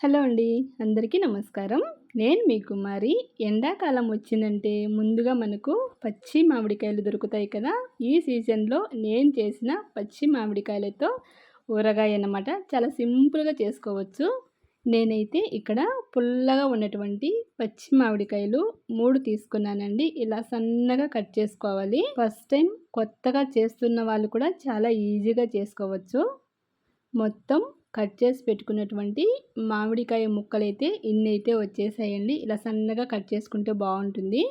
Hello అండి. అందరికీ నమస్కారం. నేను మీ కుమారి. ఎండాకాలం వచ్చిందంటే ముందుగా మనకు పచ్చి మామిడికాయలు దొరుకుతాయి కదా! ఈ సీజన్‌లో నేను చేసిన పచ్చి మామిడికాయలతో ఊరగాయ అన్నమాట. చాలా సింపుల్‌గా చేసుకోవచ్చు. నేనైతే ఇక్కడ పుల్లగా ఉన్నటువంటి పచ్చి మామిడికాయలు 3 తీసుకున్నానండి. ఇలా సన్నగా కట్ చేసుకోవాలి. ఫస్ట్ టైం కొత్తగా చేస్తున్న వాళ్ళు కూడా చాలా ఈజీగా చేసుకోవచ్చు. మొత్తం కట్ చేసి పెట్టుకున్నటువంటి మామిడికాయ ముక్కలైతే ఇన్నైతే వచ్చేసాయండి. ఇలా సన్నగా కట్ చేసుకుంటే బాగుంటుంది.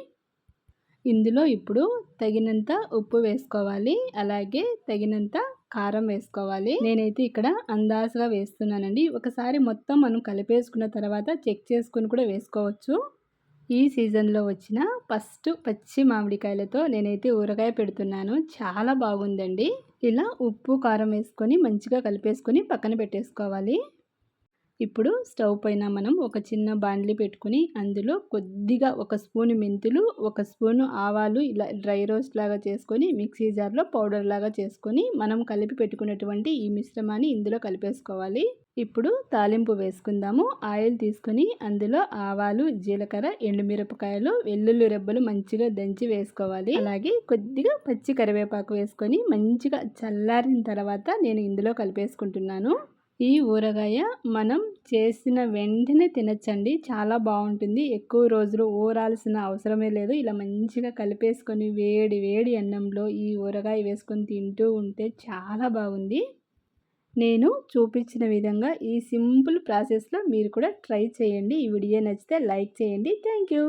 ఇందులో ఇప్పుడు తగినంత ఉప్పు వేసుకోవాలి. అలాగే తగినంత కారం వేసుకోవాలి. నేనైతే ఇక్కడ అందాజుగా వేస్తున్నానండి. ఒకసారి మొత్తం మనం కలిపేసుకున్న తర్వాత చెక్ చేసుకొని కూడా వేసుకోవచ్చు. ఈ సీజన్‌లో వచ్చిన ఫస్ట్ పచ్చి మామిడికాయలతో నేనైతే ఊరగాయ పెడుతున్నాను. చాలా బాగుందండి. ఇలా ఉప్పు, కారం వేసుకొని మంచిగా కలిపేసుకొని పక్కన పెట్టేసుకోవాలి. ఇప్పుడు స్టవ్ పైన మనం ఒక చిన్న బాండ్లీ పెట్టుకొని అందులో కొద్దిగా ఒక స్పూను మెంతులు, ఒక స్పూను ఆవాలు ఇలా డ్రై రోస్ట్ లాగా చేసుకొని మిక్సీ జార్‌లో పౌడర్ లాగా చేసుకొని మనం కలిపి పెట్టుకున్నటువంటి ఈ మిశ్రమాన్ని ఇందులో కలిపేసుకోవాలి. ఇప్పుడు తాలింపు వేసుకుందాము. ఆయిల్ తీసుకొని అందులో ఆవాలు, జీలకర్ర, ఎండుమిరపకాయలు, వెల్లుల్లి రెబ్బలు మంచిగా దంచి వేసుకోవాలి. అలాగే కొద్దిగా పచ్చి కరివేపాకు వేసుకొని మంచిగా చల్లారిన తర్వాత నేను ఇందులో కలిపేసుకుంటున్నాను. ఈ ఊరగాయ మనం చేసిన వెంటనే తినచ్చండి. చాలా బాగుంటుంది. ఎక్కువ రోజులు ఊరాల్సిన అవసరమే లేదు. ఇలా మంచిగా కలిపేసుకొని వేడి వేడి అన్నంలో ఈ ఊరగాయ వేసుకొని తింటూ ఉంటే చాలా బాగుంది. నేను చూపించిన విధంగా ఈ సింపుల్ ప్రాసెస్‌లో మీరు కూడా ట్రై చేయండి. ఈ వీడియో నచ్చితే లైక్ చేయండి. Thank you.